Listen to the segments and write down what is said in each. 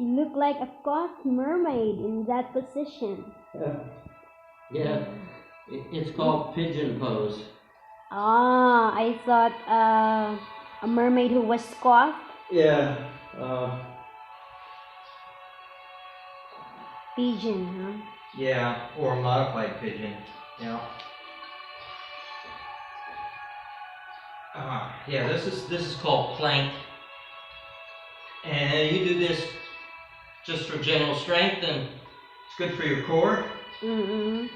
You look like a goth mermaid in that position. Yeah, it's called pigeon pose. Ah, I thought a mermaid who was scoffed. Yeah, Pigeon, huh? yeah, or modified pigeon. Yeah. Yeah, this is called plank, and you do this just for general strength, and it's good for your core. Mm-mm.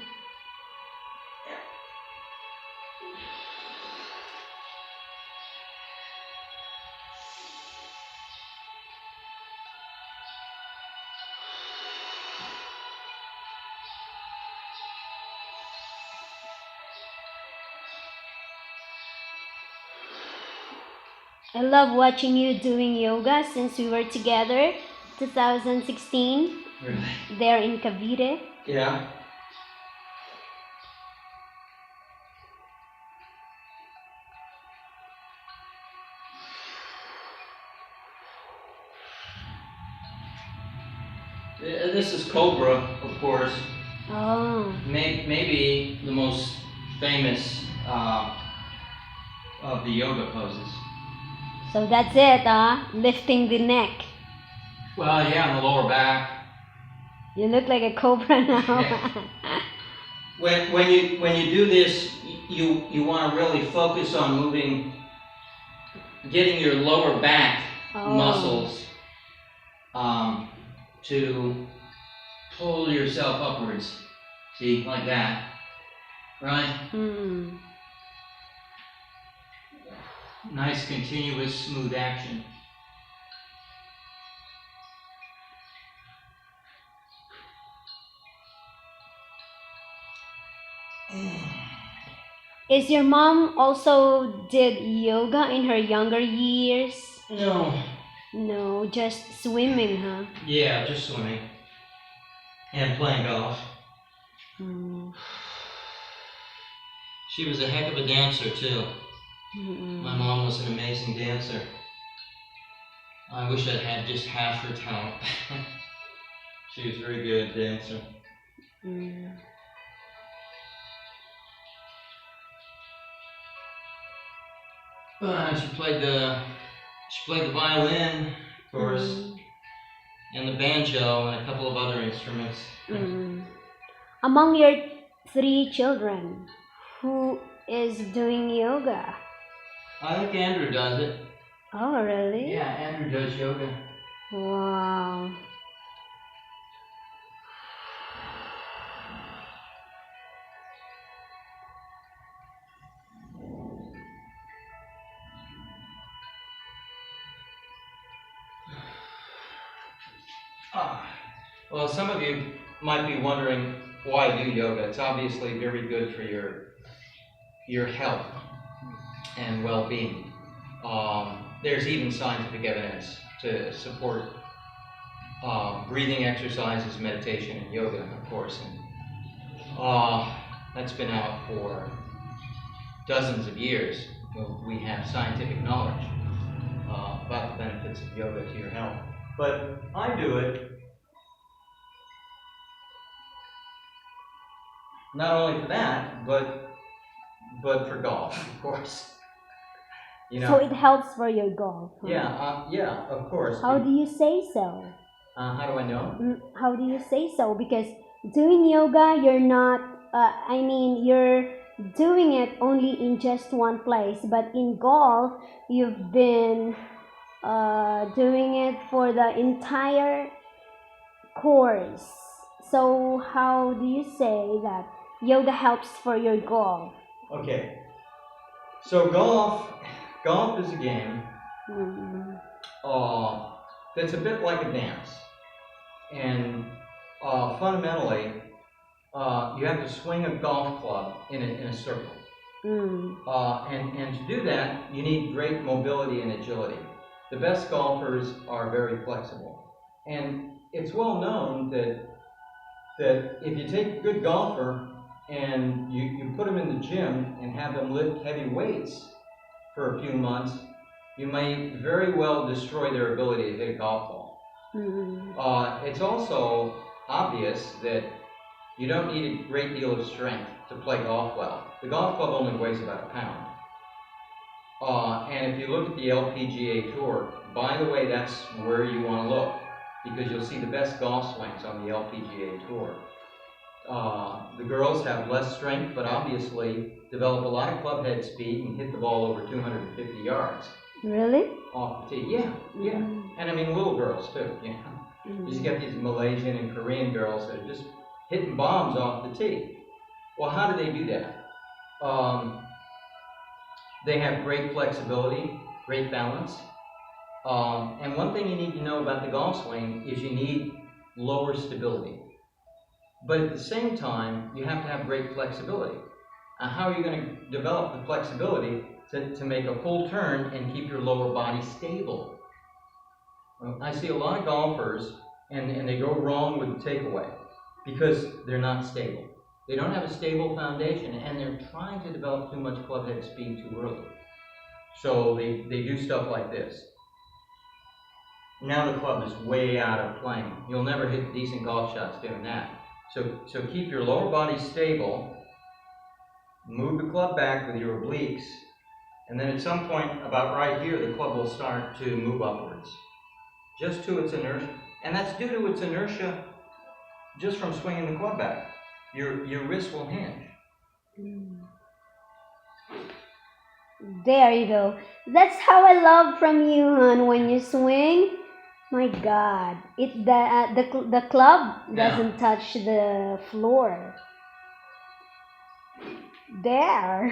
I love watching you doing yoga since we were together, 2016, Really? there in Cavite. Yeah. This is Cobra, of course. Oh, Maybe the most famous of the yoga poses. so that's it, huh? Lifting the neck. Well, yeah, on the lower back. You look like a cobra now. Yeah. When you do this, you want to really focus on moving, getting your lower back muscles to pull yourself upwards. See, like that, right? Mm. Nice, continuous, smooth action. Is your mom also did yoga in her younger years? No. No, just swimming, huh? Yeah, just swimming. And playing golf. Mm. She was a heck of a dancer, too. Mm-mm. My mom was an amazing dancer. I wish I'd had just half her talent. She was very good dancer. Mm. She played the violin, of course, and the banjo, and a couple of other instruments. Mm. Among your 3 children, who is doing yoga? I think Andrew does it. Oh, really? Yeah, Andrew does yoga. Wow. Well, some of you might be wondering why I do yoga. It's obviously very good for your health and well-being. There's even scientific evidence to support breathing exercises, meditation, and yoga, of course. And that's been out for dozens of years. We have scientific knowledge about the benefits of yoga to your health. But I do it not only for that, but for golf, of course. You know. So it helps for your golf. Huh? Yeah, of course. How do you say so? How do I know? How do you say so? Because doing yoga, you're not, you're doing it only in just one place. But in golf, you've been doing it for the entire course. So how do you say that yoga helps for your golf? Okay. So golf is a game that's a bit like a dance. And fundamentally, you have to swing a golf club in a circle. And to do that, you need great mobility and agility. The best golfers are very flexible. And it's well known that if you take a good golfer and you put them in the gym and have them lift heavy weights for a few months, you may very well destroy their ability to hit a golf ball. Mm. It's also obvious that you don't need a great deal of strength to play golf well. The golf club only weighs about a pound. And if you look at the LPGA Tour, by the way, that's where you want to look, because you'll see the best golf swings on the LPGA Tour. The girls have less strength, but obviously develop a lot of club head speed and hit the ball over 250 yards Really? off the tee. Yeah, yeah. Mm. And I mean little girls too, you know. You just Mm. get these Malaysian and Korean girls that are just hitting bombs off the tee. Well, how do they do that? They have great flexibility, great balance. And one thing you need to know about the golf swing is you need lower stability. But at the same time, you have to have great flexibility. How are you going to develop the flexibility to make a full turn and keep your lower body stable? Well, I see a lot of golfers, and they go wrong with the takeaway because they're not stable. They don't have a stable foundation, and they're trying to develop too much club head speed too early. So they do stuff like this. Now the club is way out of plane. You'll never hit decent golf shots doing that. So keep your lower body stable, move the club back with your obliques, and then at some point about right here, the club will start to move upwards, just to its inertia. And that's due to its inertia just from swinging the club back. Your wrist will hinge. Mm. There you go. That's how I love from you, hon. When you swing, my God, the club Yeah. doesn't touch the floor. There.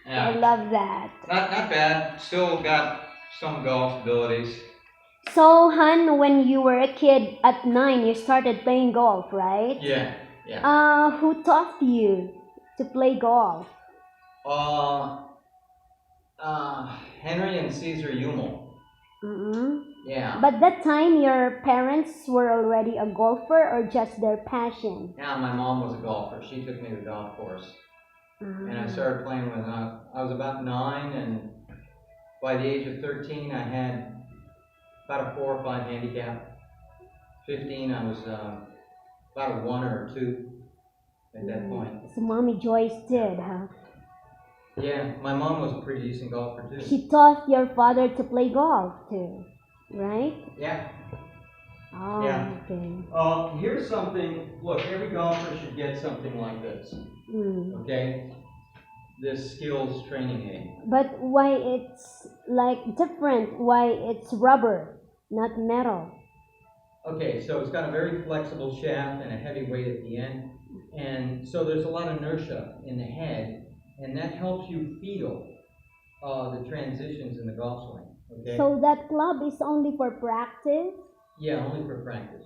I Yeah, love that. not bad. Still got some golf abilities. So, hon, when you were a kid at 9, you started playing golf, right? Yeah, yeah. Who taught you to play golf? Henry and Caesar Hummel. Mm-mm. Yeah. But that time, your parents were already a golfer or just their passion? Yeah, my mom was a golfer. She took me to the golf course. And I started playing when I was about 9, and by the age of 13, I had about a 4 or 5 handicap. 15, I was about a 1 or a 2 at that point. So Mommy Joyce did, huh? Yeah, my mom was a pretty decent golfer too. She taught your father to play golf too, right? Yeah. Oh, Yeah. okay. Here's something. Look, every golfer should get something like this. Mm. Okay? This skills training aid. But why it's like different? Why it's rubber, not metal? Okay, so it's got a very flexible shaft and a heavy weight at the end. And so there's a lot of inertia in the head, and that helps you feel the transitions in the golf swing. Okay? So that club is only for practice? Yeah, only for practice.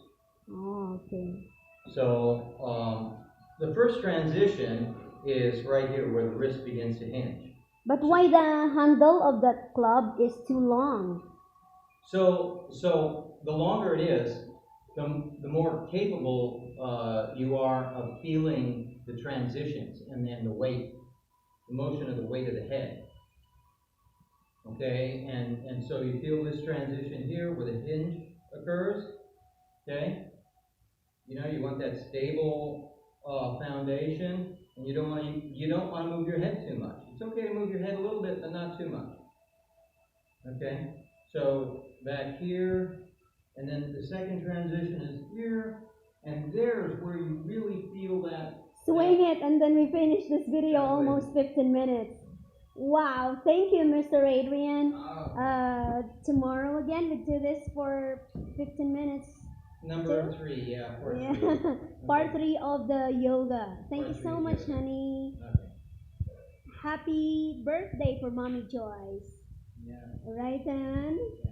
Oh, okay. So the first transition is right here where the wrist begins to hinge. But why the handle of that club is too long? So the longer it is, the more capable you are of feeling the transitions and then the weight, the motion of the weight of the head. Okay, and so you feel this transition here where the hinge occurs. Okay, you know you want that stable foundation, and you don't want to move your head too much. It's okay to move your head a little bit, but not too much. Okay, so back here, and then the second transition is here, and there's where you really feel that. Swing it, and then we finish this video almost 15 minutes. Wow, thank you, Mr. Adrian. Tomorrow again, we do this for 15 minutes. Number 3, yeah, part 3. Yeah. Part 3 of the yoga. Thank Part you so three, much, yeah. honey. Okay. Happy birthday for Mommy Joyce. Yeah. Alright, then. Yeah.